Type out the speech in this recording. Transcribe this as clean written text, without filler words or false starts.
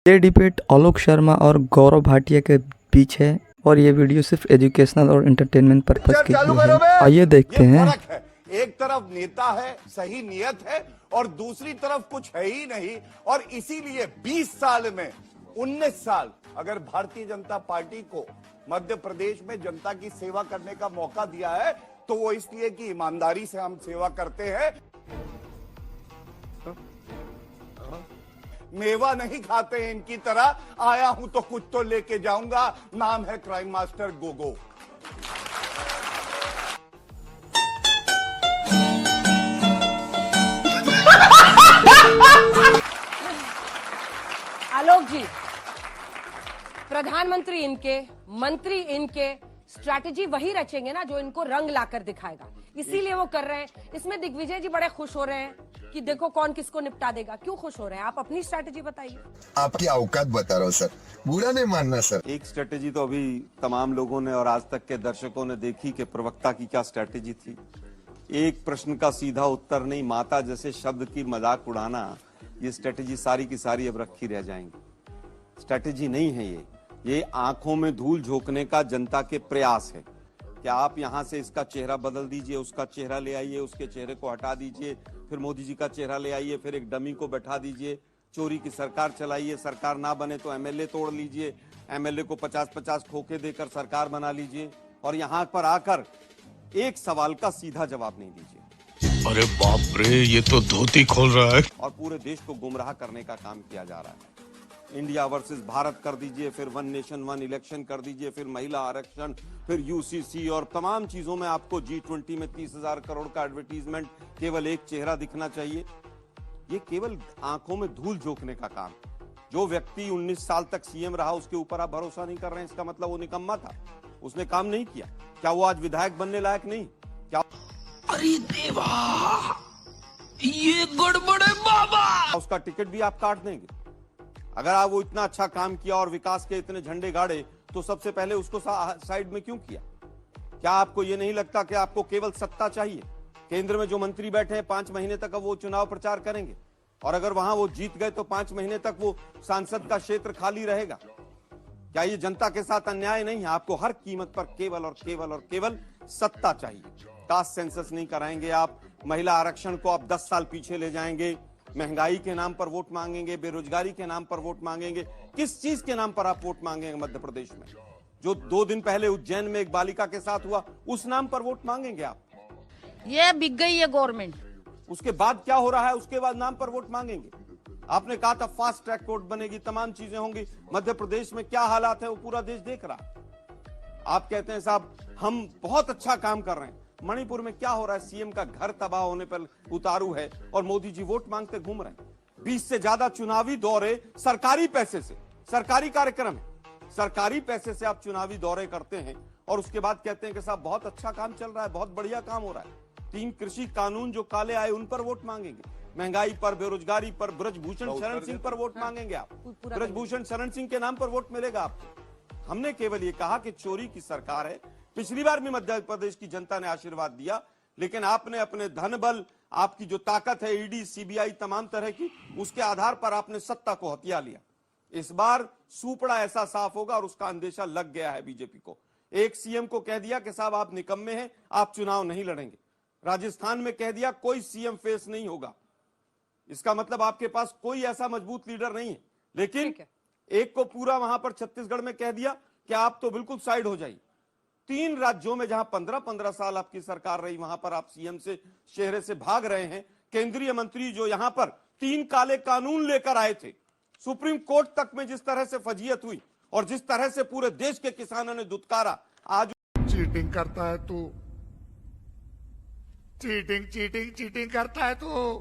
ये डिबेट आलोक शर्मा और गौरव भाटिया के बीच है और ये वीडियो सिर्फ एजुकेशनल और एंटरटेनमेंट पर्पस के लिए है। आइए देखते हैं। एक तरफ नेता है, सही नियत है, और दूसरी तरफ कुछ है ही नहीं। और इसीलिए 20 साल में 19 साल अगर भारतीय जनता पार्टी को मध्य प्रदेश में जनता की सेवा करने का मौका दिया है तो वो इसलिए कि ईमानदारी से हम सेवा करते हैं। मेवा नहीं खाते हैं इनकी तरह। आया हूं तो कुछ तो लेके जाऊंगा। नाम है क्राइम मास्टर गोगो। आलोक जी, प्रधानमंत्री इनके, मंत्री इनके, स्ट्रैटेजी वही रचेंगे ना जो इनको रंग लाकर दिखाएगा, इसीलिए वो कर रहे हैं। इसमें दिग्विजय जी बड़े खुश हो रहे हैं कि देखो कौन किसको निपटा देगा। क्यों खुश हो रहे हैं? आप अपनी स्ट्रैटेजी बताइए। आपकी औकात बता रहा हूँ सर, बुरा नहीं मानना सर। एक स्ट्रेटेजी तो अभी तमाम लोगों ने और आज तक के दर्शकों ने देखी कि प्रवक्ता की क्या स्ट्रेटेजी थी। एक प्रश्न का सीधा उत्तर नहीं, माता जैसे शब्द की मजाक उड़ाना, ये स्ट्रेटेजी सारी की सारी अब रखी रह जाएंगी। स्ट्रेटेजी नहीं है ये आंखों में धूल झोंकने का जनता के प्रयास है कि आप यहां से इसका चेहरा बदल दीजिए, उसका चेहरा ले आइए, उसके चेहरे को हटा दीजिए, फिर मोदी जी का चेहरा ले आइए, फिर एक डमी को बैठा दीजिए, चोरी की सरकार चलाइए, सरकार ना बने तो एमएलए तोड़ लीजिए, एमएलए को 50-50 खोखे देकर सरकार बना लीजिए, और यहां पर आकर एक सवाल का सीधा जवाब नहीं दीजिए। अरे बाप रे, ये तो धोती खोल रहा है। और पूरे देश को गुमराह करने का काम किया जा रहा है। इंडिया वर्सेस भारत कर दीजिए, फिर वन नेशन वन इलेक्शन कर दीजिए, फिर महिला आरक्षण, फिर यूसीसी और तमाम चीजों में आपको G20 में 30,000 करोड़ का एडवर्टीजमेंट, केवल एक चेहरा दिखना चाहिए। ये केवल आंखों में धूल झोंकने का काम। जो व्यक्ति 19 साल तक सीएम रहा उसके ऊपर आप भरोसा नहीं कर रहे हैं, इसका मतलब वो निकम्मा था, उसने काम नहीं किया। क्या वो आज विधायक बनने लायक नहीं? क्या? अरे देवा, ये गड़बड़ है बाबा। उसका टिकट भी आप काट देंगे। अगर आप वो इतना अच्छा काम किया और विकास के इतने झंडे गाड़े तो सबसे पहले उसको साइड में क्यों किया? क्या आपको ये नहीं लगता कि आपको केवल सत्ता चाहिए? केंद्र में जो मंत्री बैठे हैं 5 महीने तक अब वो चुनाव प्रचार करेंगे, और अगर वहां वो जीत गए तो 5 महीने तक वो सांसद का क्षेत्र खाली रहेगा। क्या ये जनता के साथ अन्याय नहीं है? आपको हर कीमत पर केवल और केवल और केवल सत्ता चाहिए। कास्ट सेंसस नहीं कराएंगे आप, महिला आरक्षण को आप 10 साल पीछे ले जाएंगे, महंगाई के नाम पर वोट मांगेंगे, बेरोजगारी के नाम पर वोट मांगेंगे। किस चीज के नाम पर आप वोट मांगेंगे? मध्य प्रदेश में जो 2 दिन पहले उज्जैन में एक बालिका के साथ हुआ, उस नाम पर वोट मांगेंगे आप? ये बिक गई है गवर्नमेंट। उसके बाद क्या हो रहा है, उसके बाद नाम पर वोट मांगेंगे। आपने कहा था फास्ट ट्रैक कोर्ट बनेगी, तमाम चीजें होंगी। मध्य प्रदेश में क्या हालात है वो पूरा देश देख रहा है। आप कहते हैं साहब हम बहुत अच्छा काम कर रहे हैं। मणिपुर में क्या हो रहा है? सीएम का घर तबाह होने पर उतारू है और मोदी जी वोट मांगते घूम रहे हैं। 20 से ज्यादा चुनावी दौरे सरकारी पैसे से, सरकारी कार्यक्रम है, सरकारी पैसे से आप चुनावी दौरे करते हैं और उसके बाद कहते हैं कि साहब बहुत अच्छा काम चल रहा है, बहुत बढ़िया काम हो रहा है। 3 कृषि कानून जो काले आए उन पर वोट मांगेंगे, महंगाई पर, बेरोजगारी पर, ब्रजभूषण शरण सिंह पर वोट मांगेंगे आप। ब्रजभूषण शरण सिंह के नाम पर वोट मिलेगा आपको। हमने केवल ये कहा कि चोरी की सरकार है। पिछली बार भी मध्य प्रदेश की जनता ने आशीर्वाद दिया, लेकिन आपने अपने धन बल, आपकी जो ताकत है, ईडी, सीबीआई, तमाम तरह की, उसके आधार पर आपने सत्ता को हथिया लिया। इस बार सूपड़ा ऐसा साफ होगा और उसका अंदेशा लग गया है बीजेपी को। एक सीएम को कह दिया कि साहब आप निकम्मे हैं, आप चुनाव नहीं लड़ेंगे। राजस्थान में कह दिया कोई सीएम फेस नहीं होगा। इसका मतलब आपके पास कोई ऐसा मजबूत लीडर नहीं है। लेकिन एक को पूरा वहां पर छत्तीसगढ़ में कह दिया कि आप तो बिल्कुल साइड हो जाइए। 3 राज्यों में जहां 15-15 साल आपकी सरकार रही, वहां पर आप सीएम से, चेहरे से भाग रहे हैं। केंद्रीय मंत्री जो यहां पर 3 काले कानून लेकर आए थे, सुप्रीम कोर्ट तक में जिस तरह से फजीयत हुई और जिस तरह से पूरे देश के किसानों ने दुत्कारा, आज चीटिंग करता है तू, चीटिंग करता है तू।